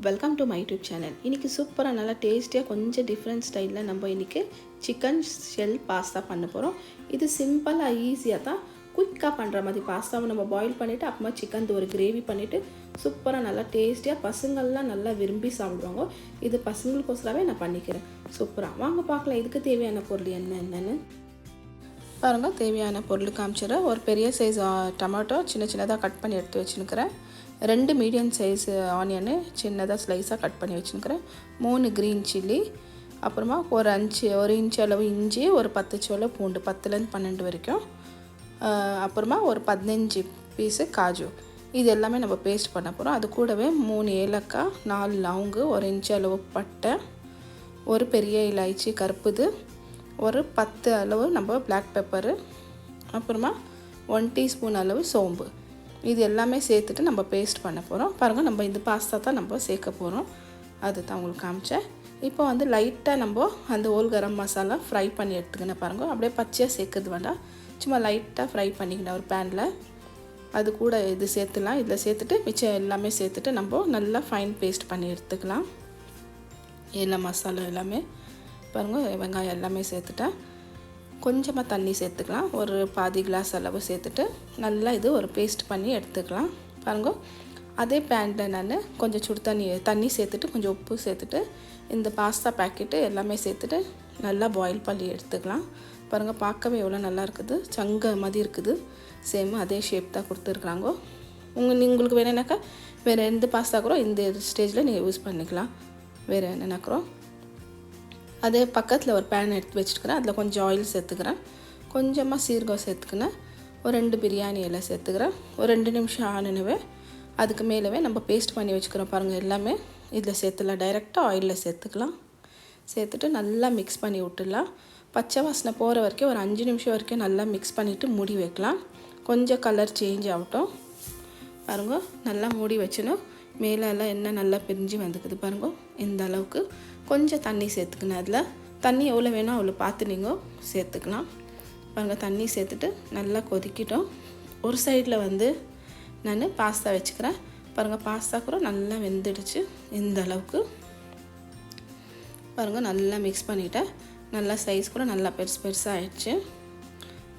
Welcome to my YouTube channel. இன்றைக்கி சூப்பராக நல்லா டேஸ்டியாக கொஞ்சம் டிஃப்ரெண்ட் ஸ்டைலில் நம்ம இன்றைக்கி சிக்கன் ஷெல் பாஸ்தா பண்ண போகிறோம். இது சிம்பிளாக ஈஸியாக தான் குயிக்காக பண்ணுற மாதிரி பாஸ்தாவை நம்ம பாயில் பண்ணிவிட்டு அப்புறமா சிக்கன் ஒரு கிரேவி பண்ணிவிட்டு சூப்பராக நல்லா டேஸ்டியாக பசங்கள்லாம் நல்லா விரும்பி சாப்பிடுவாங்க. இது பசங்களுக்கோசரவே நான் பண்ணிக்கிறேன். சூப்பராக வாங்க பார்க்கலாம். இதுக்கு தேவையான பொருள் என்னென்னு பாருங்கள். தேவையான பொருள் காமிச்சிடுறேன். ஒரு பெரிய சைஸ் டொமேட்டோ சின்ன சின்னதாக கட் பண்ணி எடுத்து வச்சுருக்கிறேன். 2 மீடியம் சைஸ் ஆனியனு சின்னதாக ஸ்லைஸாக கட் பண்ணி வச்சுருக்கிறேன். 3 க்ரீன் சில்லி, அப்புறமா ஒரு இன்ச் அளவு இஞ்சி, ஒரு 10 சோள பூண்டு, 10லேருந்து 12 வரைக்கும், அப்புறமா ஒரு 15 பீஸு காஜு. இது எல்லாமே நம்ம பேஸ்ட் பண்ண போகிறோம். அது கூடவே 3 ஏலக்காய், 4 லவங்கு, 1 இன்ச் அளவு பட்டை, ஒரு பெரிய இலாய்ச்சி கருப்புது, ஒரு 10 அளவு நம்ம பிளாக் பெப்பரு, அப்புறமா 1 டீஸ்பூன் அளவு சோம்பு. இது எல்லாமே சேர்த்துட்டு நம்ம பேஸ்ட் பண்ண போகிறோம். பாருங்கள், நம்ம இந்த பாஸ்தா தான் நம்ம சேர்க்க போகிறோம். அது தான் உங்களுக்கு காமிச்சேன். இப்போ வந்து லைட்டாக நம்ம அந்த ஓல் கரம் மசாலா ஃப்ரை பண்ணி எடுத்துக்கினேன். பாருங்கள், அப்படியே பச்சையாக சேர்க்குறது வேண்டாம், சும்மா லைட்டாக ஃப்ரை பண்ணிக்கினேன் ஒரு பேனில். அது கூட இது சேர்த்துலாம். இதில் சேர்த்துட்டு மிச்சம் எல்லாமே சேர்த்துட்டு நம்ம நல்லா ஃபைன் பேஸ்ட் பண்ணி எடுத்துக்கலாம். எல்லா மசாலா எல்லாமே பாருங்கள், வெங்காயம் எல்லாமே சேர்த்துட்டேன். கொஞ்சமாக தண்ணி சேர்த்துக்கலாம். ஒரு பாதி கிளாஸ் அளவு சேர்த்துட்டு நல்லா இது ஒரு பேஸ்ட் பண்ணி எடுத்துக்கலாம். பாருங்கள், அதே பேனில் நான் கொஞ்சம் சுடு தண்ணி சேர்த்துட்டு கொஞ்சம் உப்பு சேர்த்துட்டு இந்த பாஸ்தா பேக்கெட்டு எல்லாமே சேர்த்துட்டு நல்லா பாயில் பண்ணி எடுத்துக்கலாம். பாருங்கள், பார்க்கவே எவ்வளோ நல்லா இருக்குது, சங்க மாதிரி இருக்குது. சேம் அதே ஷேப் தான் கொடுத்துருக்குறாங்க. உங்களுக்கு வேணும்னாக்கா வேறு எந்த பாஸ்தா கூட இந்த ஸ்டேஜில் நீங்கள் யூஸ் பண்ணிக்கலாம். வேறு என்னென்னாக்கிறோம் அதே பக்கத்தில் ஒரு பேன் எடுத்து வச்சுருக்கிறேன். அதில் கொஞ்சம் ஆயில் சேர்த்துக்கிறேன். கொஞ்சமாக சீரகம் சேர்த்துக்கினேன். ஒரு 2 பிரியாணி இலை சேர்த்துக்கிறேன். ஒரு 2 நிமிஷம் ஆனவே அதுக்கு மேலவே நம்ம பேஸ்ட் பண்ணி வச்சுக்கிறோம். பாருங்கள், எல்லாமே இதில் சேர்த்துலாம். டைரெக்டாக ஆயிலில் சேர்த்துக்கலாம். சேர்த்துட்டு நல்லா மிக்ஸ் பண்ணி விட்டுடலாம். பச்சை வாசனை போகிற வரைக்கும் ஒரு 5 நிமிஷம் வரைக்கும் நல்லா மிக்ஸ் பண்ணிவிட்டு மூடி வைக்கலாம். கொஞ்சம் கலர் சேஞ்ச் ஆகட்டும். பாருங்கள், நல்லா மூடி வச்சுன்னு மேலே எல்லாம் எண்ணெய் நல்லா பிரிஞ்சு வந்துக்குது. பாருங்கள், இந்த அளவுக்கு கொஞ்சம் தண்ணி சேர்த்துக்கணும். அதில் தண்ணி எவ்வளோ வேணும் அவ்வளோ பார்த்து நீங்கள் சேர்த்துக்கலாம். பாருங்கள், தண்ணி சேர்த்துட்டு நல்லா கொதிக்கிட்டோம். ஒரு சைடில் வந்து நான் பாஸ்தா வச்சுக்கிறேன். பாருங்கள், பாஸ்தா கூட நல்லா வெந்துடுச்சு. இந்த அளவுக்கு பாருங்கள், நல்லா மிக்ஸ் பண்ணிவிட்டேன். நல்லா சைஸ் கூட நல்லா பெருசாக ஆயிடுச்சு.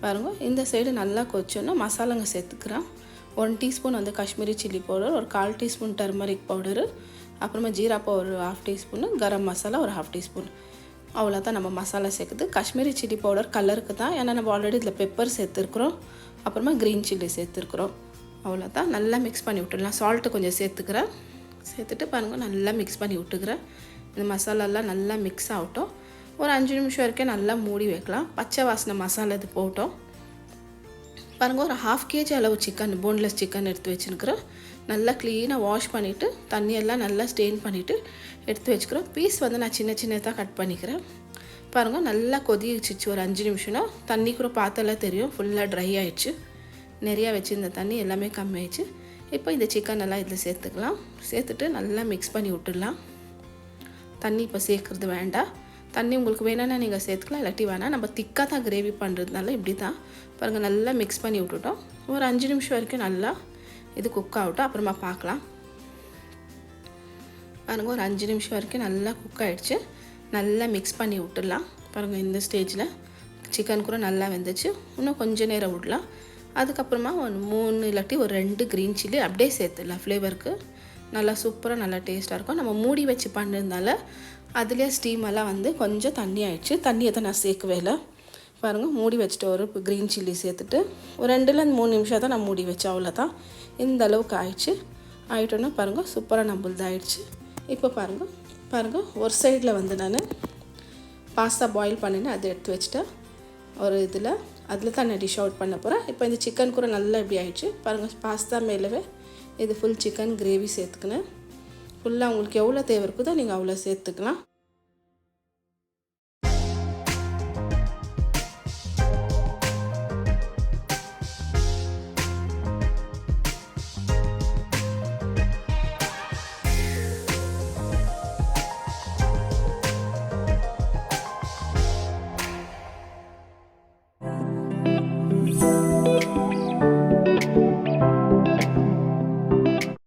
பாருங்கள், இந்த சைடு நல்லா கொதிச்சோன்னா மசாலாங்க சேர்த்துக்கிறேன். 1 டீஸ்பூன் வந்து காஷ்மீரி சில்லி பவுடர், ஒரு 1/4 டீஸ்பூன் டர்மரிக் பவுடரு, அப்புறமா ஜீரா பவுடர் ஒரு 1/2 டீஸ்பூனு, கரம் மசாலா ஒரு 1/2 டீஸ்பூன். அவ்வளோதான் நம்ம மசாலா சேர்க்குது. காஷ்மீரி சில்லி பவுடர் கலருக்கு தான், ஏன்னா நம்ம ஆல்ரெடி இதில் பெப்பர் சேர்த்துருக்குறோம், அப்புறமா க்ரீன் சில்லி சேர்த்துருக்குறோம். அவ்வளோதான். நல்லா மிக்ஸ் பண்ணி விட்டுடலாம். சால்ட்டு கொஞ்சம் சேர்த்துக்கிறேன். சேர்த்துட்டு பாருங்கள், நல்லா மிக்ஸ் பண்ணி விட்டுக்கிறேன். இந்த மசாலாலாம் நல்லா மிக்ஸ் ஆகட்டும். ஒரு 5 நிமிஷம் வரைக்கும் நல்லா மூடி வைக்கலாம். பச்சை வாசனை மசாலா இது போட்டோம். பாருங்கள், ஒரு 1/2 kg அளவு சிக்கன், போன்லெஸ் சிக்கன் எடுத்து வச்சுருக்கிறோம். நல்லா க்ளீனாக வாஷ் பண்ணிவிட்டு தண்ணியெல்லாம் நல்லா ஸ்டெயின் பண்ணிவிட்டு எடுத்து வச்சுக்கிறோம். பீஸ் வந்து நான் சின்னதாக கட் பண்ணிக்கிறேன். பாருங்கள், நல்லா கொதிச்சிச்சு. ஒரு 5 நிமிஷம்னா தண்ணி கூட பார்த்தெல்லாம் தெரியும், ஃபுல்லாக ட்ரை ஆகிடுச்சு. நிறையா வச்சுருந்த தண்ணி எல்லாமே கம்மியாயிடுச்சு. இப்போ இந்த சிக்கன் எல்லாம் இதில் சேர்த்துக்கலாம். சேர்த்துட்டு நல்லா மிக்ஸ் பண்ணி விட்டுடலாம். தண்ணி இப்போ சேர்க்குறது வேண்டாம். தண்ணி உங்களுக்கு வேணும்னா நீங்கள் சேர்த்துக்கலாம், இல்லாட்டி வேணாம். நம்ம திக்காக தான் கிரேவி பண்ணுறதுனால இப்படி தான். பாருங்கள், நல்லா மிக்ஸ் பண்ணி விட்டுட்டோம். ஒரு 5 நிமிஷம் வரைக்கும் நல்லா இது குக் ஆகட்டும், அப்புறமா பார்க்கலாம். பாருங்கள், ஒரு 5 நிமிஷம் வரைக்கும் நல்லா குக் ஆகிடுச்சு. நல்லா மிக்ஸ் பண்ணி விட்டுடலாம். பாருங்கள், இந்த ஸ்டேஜில் சிக்கன் கூட நல்லா வெந்துச்சு. இன்னும் கொஞ்சம் நேரம் விடலாம். அதுக்கப்புறமா ஒரு 3 இல்லாட்டி ஒரு 2 க்ரீன் சில்லி அப்படியே சேர்த்துடலாம். ஃப்ளேவருக்கு நல்லா சூப்பராக நல்லா டேஸ்ட்டாக இருக்கும். நம்ம மூடி வச்சு பண்ணுறதுனால அதுலேயே ஸ்டீமெல்லாம் வந்து கொஞ்சம் தண்ணி ஆகிடுச்சு. தண்ணியை தான் நான் சேர்க்கவே இல்லை. பாருங்கள், மூடி வச்சுட்டு ஒரு க்ரீன் சில்லி சேர்த்துட்டு ஒரு 2லேருந்து 3 நிமிஷம் தான் நான் மூடி வச்சேன். அவ்வளோதான். இந்த அளவுக்கு ஆயிட்டோன்னா பாருங்கள், சூப்பராக நம்மளுது ஆயிடுச்சு. இப்போ பாருங்கள் ஒரு சைடில் வந்து நான் பாஸ்தா பாயில் பண்ணினேன், அதை எடுத்து வச்சுட்டேன். ஒரு அதில் தான் நான் டிஷ் அவுட் பண்ண போகிறேன். இப்போ இந்த சிக்கன் கூட நல்லா இப்படி ஆயிடுச்சு. பாருங்கள், பாஸ்தா மேலவே இது ஃபுல் சிக்கன் கிரேவி சேர்த்துக்கினேன். ஃபுல்லாக உங்களுக்கு எவ்வளோ தேவை இருக்குதோ நீங்கள் அவ்வளோ சேர்த்துக்கலாம்.